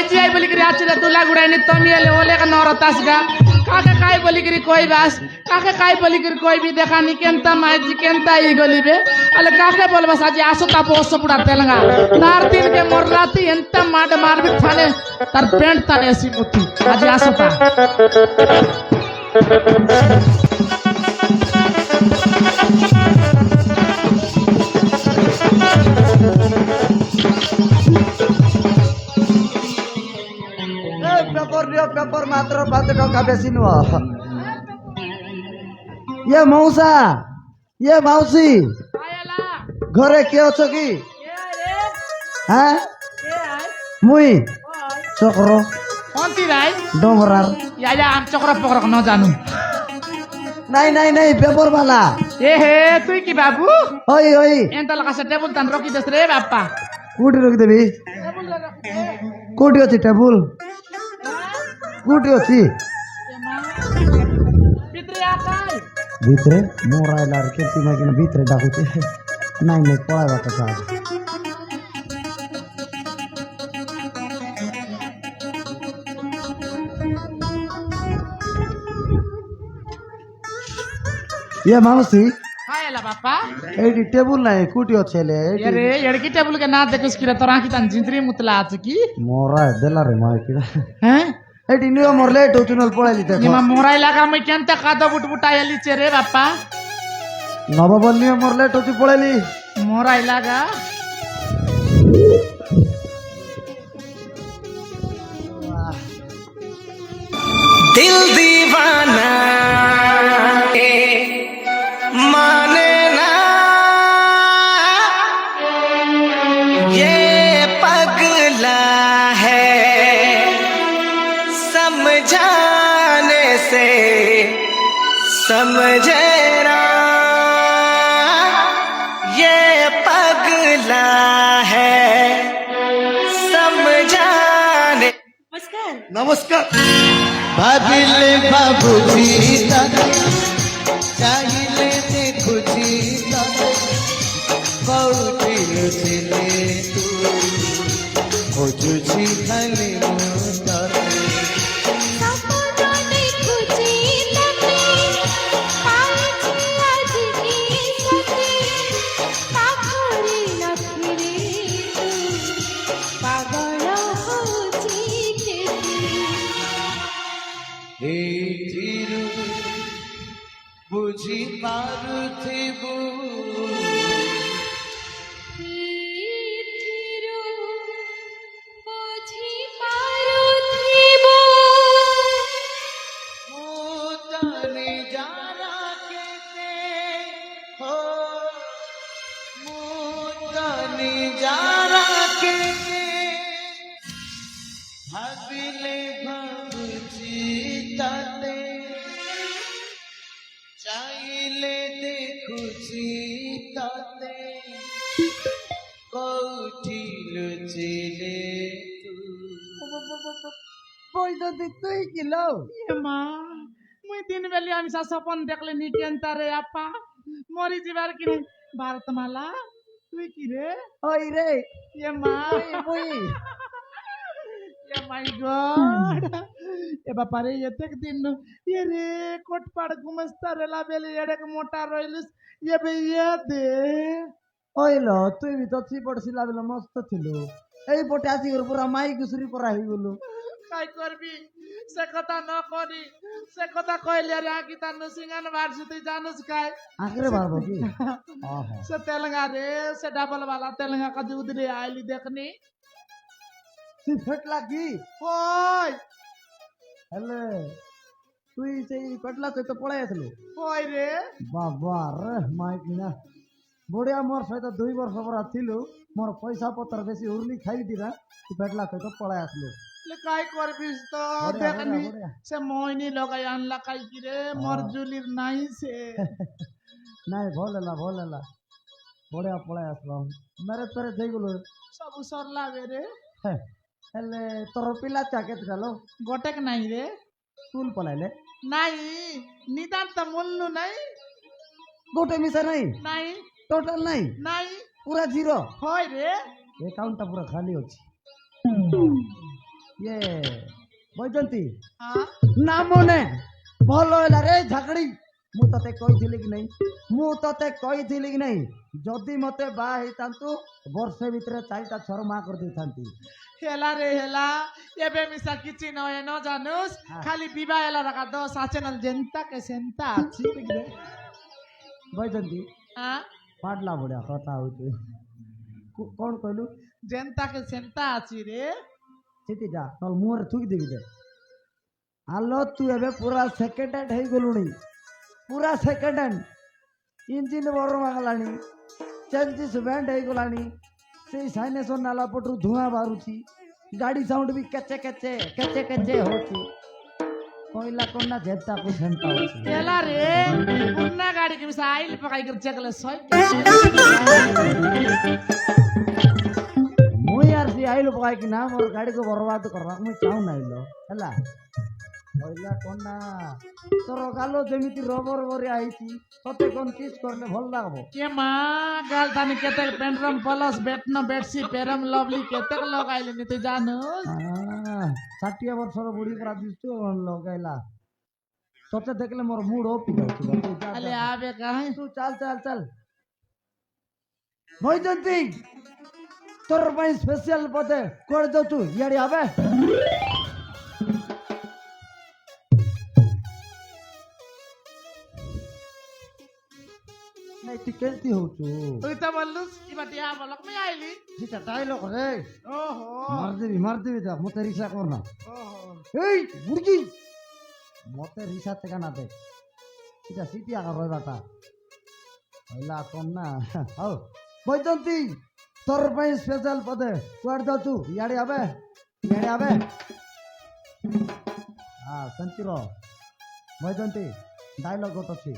IG आई बोली करी आचरे तुला गुडानी तमियाले ओले का नौरतास गा काके काय बोली करी कोई बास काके काय बोली करी कोई भी देखानी केंता माईजी केंता ई गलिबे अले काके बोल बस आज आसो तापो ओसो पुडा तेलंगा नार दिन के मोरलाती एंता माड मारबी थाने तार पेंट थाने ऐसी मुट्ठी आज आसो ता पेपर मात्र 5 टका बेसी नुह ये मौसा ये मौसी आयला घरे के अछ कि ए रे हाँ ए आय मुई ओय चक्रो कोंती राय डोंगरार या हम चक्र पकड़ न जानू नहीं पेपर वाला ए हे तुई की बाबू ओई ओई एंता लगा से टेबल तन रोकी दस रे बापा कोठी रखी देबी टेबल रखी दे कोठी अछि टेबल कोठी अछि भितरे आकाय भितरे मोराइलार केती मागिन भितरे डाकुते नहीं पळावा कसा ये मौसी हायला बापा एडी टेबल नाही कोठी अछेले अरे एड़की टेबल के ना देखिस कि तोरा की तन जिंदरी मुतला आछ की मोरा देला रे माय किडा हैं एडी नियो मोर लेट होचुनल पळाली देखो निमा मोराई लगा मैं केंता कादो बुटबुट आयली चेरे बापा नवबल नियो मोर लेट होचु पळाली मोराई लगा दिल दीवाना माने ना ये पगला है समझाने से समझे ना ये पगला है समझाने नमस्कार भाबिले बाबूजी चाहिए देखुची कौटिल छिले तू खोजुची खाली मुतर बुझी पारुथिबु मुतनी जाना केते हो मुतनी जाना केते भाबिले भाबुची ताते चाइले देखुची ताते कौठी लुचिले तू পয়সা দিতেই কিলো ये मां मुई दिन बेली हम सा सपन देखले नी केंता रे आपा मरी जीवार कि भारत माला तुई की रे ওই রে ये मां মুই ये माय गॉड ए बापा रे ये तक दिन ये रे कोटपाड़ घुमस्ता रेला बेली एड़क मोटा रोइलस ये बे ये दे ওইলো তুই তো ছি পড়ছিলা বেলা মস্ত ছিল এই পটে আসি ওর পুরা মাই গুসরি পরা হই গেল काय करबी से कथा न करी से कथा कहले रे आकी तान सिंगन वारसी तुई जानस काय आखरे बार बाकी आहा से तेलंगा रे से डबल वाला तेलंगा का दूध रे आईली देखनी সি ফেটলা কি ओय হেলে তুই সেই ফেটলা তো পড়াই আসলো ओय रे বাবা রে মাই কিনা বড়িয়া মোর সহিত 2 বর্ষ পরা ছিল মোর পয়সা পত্র বেশি উরলি খাই দিরা ফেটলা তো পড়াই আসলো ले काय करबिस तो बढिया, देखनी बढिया। से मोइनी लगाई अनला काय की रे मोर जुलिर नाही से নাই ভলেলা বড়িয়া পড়াই আসলো মেরে তরে যাই গেল सब सरला रे হেলে তোর পিলা চাকে দিলো गोटेक नाही रे স্কুল পলাইলে नाही निदान त मुल्नु नाही গোটে মিশা নাই नाही টোটাল নাই नाही পুরা জিরো होय रे অ্যাকাউন্টটা পুরো খালি আছে ଇଏ ବୈଜନ୍ତି ହଁ ନା ମନେ ଭଲ ହେଲା ରେ ଝାକଡ଼ି ମୁଁ ତତେ କହିଥିଲି କି ନାହିଁ ଯଦି ମତେ ବାହା ହେଇଥାନ୍ତୁ ବର୍ଷେ ଭିତରେ 4ଟା ଛର ମା କରିଦେଇଥାନ୍ତି ହେଲା ରେ ହେଲା ଏବେ ମିଶା କିଛି ନଏ ନ ଜାনুସ୍ ଖାଲି ବିବାହ ହେଲା ରକା ଦୋଷ আছে ନହେଲେ ଯେନ୍ତା କେ ସେନ୍ତା ଅଛି ବୁଝିଲେ ବୈଜନ୍ତି ହଁ ପାଡଲା ବଢିଆ କଥା ହଉଛି କଣ କହିଲୁ ଯେନ୍ତା କେ ସେନ୍ତା ଅଛି ରେ ସେଠି ଯା ନହେଲେ ମୁହଁରେ ଥୁକି ଦେବି ଦେ ଆଲୋ ତୁ ଏବେ ପୁରା ସେକେଣ୍ଡ ହ୍ୟାଣ୍ଡ ହେଇଗଲୁଣି ପୁରା ସେକେଣ୍ଡ ହ୍ୟାଣ୍ଡ ଇଞ୍ଜିନ ବରମା ଗଲାଣି ଚେଞ୍ଜିସ୍ ବ୍ୟାଣ୍ଡ ହେଇଗଲାଣି ସେଇ ସାଇନେସର ନାଲା ପଟରୁ ଧୂଆଁ ବାହାରୁଛି ଗାଡ଼ି ସାଉଣ୍ଡ ବି କେଚେ କେଚେ କେଚେ କେଚେ ହଉଛି କହିଲା କଣ ନା ଯେତାକୁ ସେନ୍ତା ଅଛି ହେଲା ରେ ପୁରୁଣା ଗାଡି କି ମିଶା ଆଇଲ ପକାଇ କରି ଚେକଲେ ସଇ ମୁଇଁ ଆର ସି ଆଇଲୁ ପକାଇକି ନା ମୋର ଗାଡ଼ିକୁ ବର୍ବାଦ କରିବାକୁ ମୁଇଁ ଚାହୁଁ ନାହିଁ ଲୋ ହେଲା କହିଲା କଣ ନା ତୋର ଗାଲ ଯେମିତି ରବର ବରିଆ ହେଇଛି ତତେ କଣ କିସ୍ କରିଲେ ଭଲ ଲାଗବ के माँ गाल थानी केते पेंड्रम प्लस बेटनो बेटसी पेरम लवली केते लगाइले नि तू जानु 60 ବର୍ଷର ବୁଢ଼ୀ ପୁରା ଦିଶୁ ଲଗାଇଲା ତତେ ଦେଖିଲେ ମୋର ମୁଡ ଅଫ୍ ହେଇଯାଉଛି ବା। ତୁ ଯା, अले ଯା। आबे कहां ତୁ ଚାଲ ଚାଲ ଚାଲ ବୈଜନ୍ତି ତୋର ପାଇଁ ସ୍ପେଶିଆଲ ପଦେ କୁଆଡେ ଯାଉଛୁ ଇଆଡେ ଆବେ ନାଇଁ ତୁ କେମିତି ହଉଛୁ तू तो बोललु की बटिया बोलक मैं आइली ସେଟା ଡାଇଲଗ ରେ ओहो ମାରିଦେବି ତାକୁ ମତେ ରିସା କରନା ओहो ଏଇ ବୁର୍ଗି ମତେ ରିସା ତେକା ନା ଦେ ସେଟା ସିଟି ଆକା ରହିବାଟା କହିଲା କଣ ନା ହଉ ବୈଜନ୍ତି ତୋର ପାଇଁ ସ୍ପେଶାଲ ପଦେ କୁଆଡେ ଯାଉଛୁ ଇଆଡେ ଆବେ ହଁ ସେମିତି ରହ ବୈଜନ୍ତି डायलॉग होता थी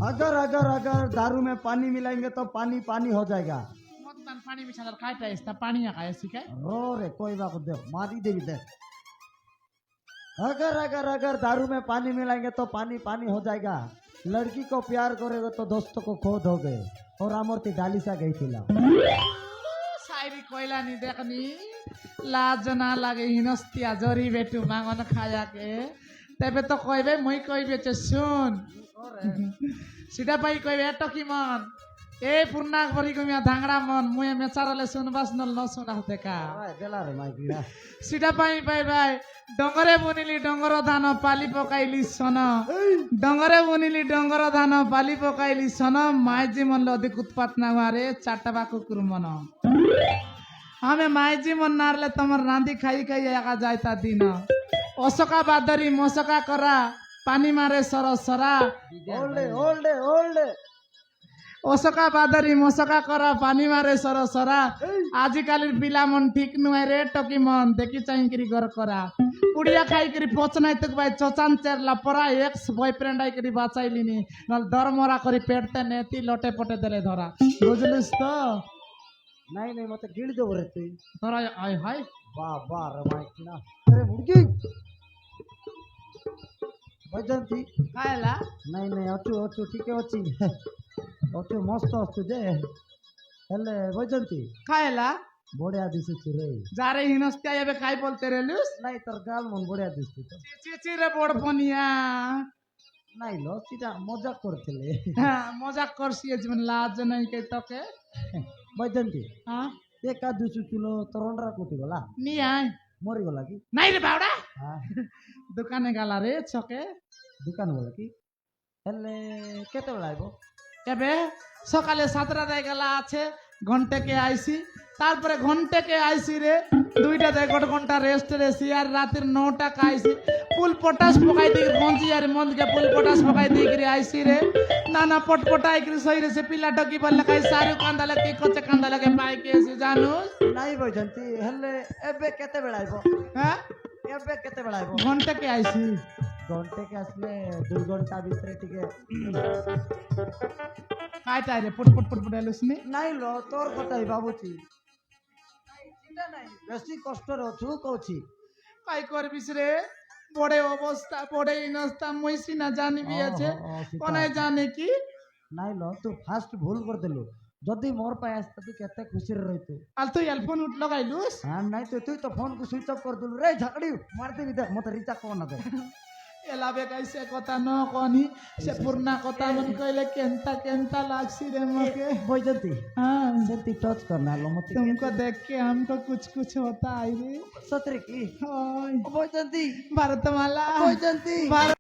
अगर अगर अगर दारू में पानी मिलाएंगे तो पानी पानी हो जाएगा मत तन पानी में छलर काटा इसता पानी आ खाए सिकाय रो रे कोई बात दे मारी देवी दे अगर अगर अगर दारू में पानी मिलाएंगे तो पानी पानी हो जाएगा लड़की को प्यार करेगा तो दोस्तों को खो दोगे और आमरती डालिसा गई थी ला शायरी कोइला नि देखनी लाज ना लागे हिनस्तिया जरी बेटू मांगन खाया के तेबे तो कहबे मुई कहबे चे सुन सीधा पाई कहबे टकी मन ए पूर्णा भरी गमिया धांगड़ा मन मुए मेचारले सुनबास नल न सुना होते का देला रे माइकिला सीधा पाई पाई भाई डंगरे बुनिली डंगर धान पाली पकाइली सन डंगरे बुनिली डंगर धान पाली पकाइली सन माइजी मन अधिक उत्पात ना हुआरे चाटबा कुकुर मन हमें माइजी मन नारले तमर रांदी खाई खाई आगा जायता दिन ओसका बादरी मोसका करा पानी मारे सर सरा ओल्डे ओसका बादरी मोसका करा पानी मारे सर सरा आजिकाली पिला मन ठीक नुहे रे टकी मन देखी चाहि करी घर करा पुड़िया खाई करी पोचनाई तक भाई Chachan chair लपरा ex boyfriend I करी बाचाइलिनी नल दर मरा करी पेटते नेती लोटे पटे देले धरा बुझलिस तो नहीं नहीं मत गिड़ दो रे तू धरा आय हाय वाह वाह रे माइकिना अरे मुर्गी बजंती कायला नहीं नहीं अचु अचु ठीक है अच्छी अचु मस्त अचु जे हेले बजंती कायला बढ़िया दिसुची रे जारे हिनस्त्या एबे खाई बोलते रेलुस नहीं तर गाल मन बढ़िया दिसती तो चिची रे बड़ पनिया नहीं लो सीधा मजाक करथिले मजाक करसी जीवन लाज नहीं के तके बजंती हां एका दुसु किलो तरंडरा कोटी गला नी आय मरी गला की नहीं रे बावड़ा हां दुकाने गाला रे छके दुकान गला की हेले केते बेला आइबो एबे सकाले 7টা দাই গেলা আছে ঘন্টা কে আইছি তারপরে ঘন্টা কে আইছি রে 2টা দাই গট ঘন্টা রেস্ট রেছি আর রাতের 9টা কাইছি ফুল পটাশ পকাই দি গঞ্জি আর মন কে ফুল পটাশ পকাই দি করে আইছি রে নানা পটপটাই করে সই রে সে পিলা টকি বললে কাই সারু কান্দালে কি কচে কান্দালে কে পাই কে এসে জানো नहीं बजंती हेले एबे केते बेला आइबो হ্যাঁ एबे केते बेला आइबो ঘন্টা কে আইছি घंटे के आसले 2 घंटा भीतर टिके কাইটা রে পট এলুসনি नहीं लो तोर बताई बाबूजी नहीं बेसी कष्ट रे अछु कहछि কাই করবিস রে বড়ে অবস্থা বড়ে ইনস্তা মইছি না জানিবি আছে কোনায় জানে কি नहीं लो तू फास्ट भूल कर देलु যদি মোর পায়ে আসতে তুই কেতে খুশি রইতু আর তুই এলফোন উঠলো গাইলুস আর নাই তো তুই তো ফোন কু সুইচ অফ করে দিলু রে ঝাকড়ি মার দিবি দেখ মতে রিচার্জ কর না দে এলাবে গাইছে কথা ন কনি সে পুরনা কথা মন কইলে কেনতা কেনতা লাগছি রে মকে বৈজন্তী हाँ সেটি टच करना लो मत तुमको देख के हमको कुछ कुछ होता है रे सतरे की ओय बৈজন্তী भारतमाला बৈজন্তী भारत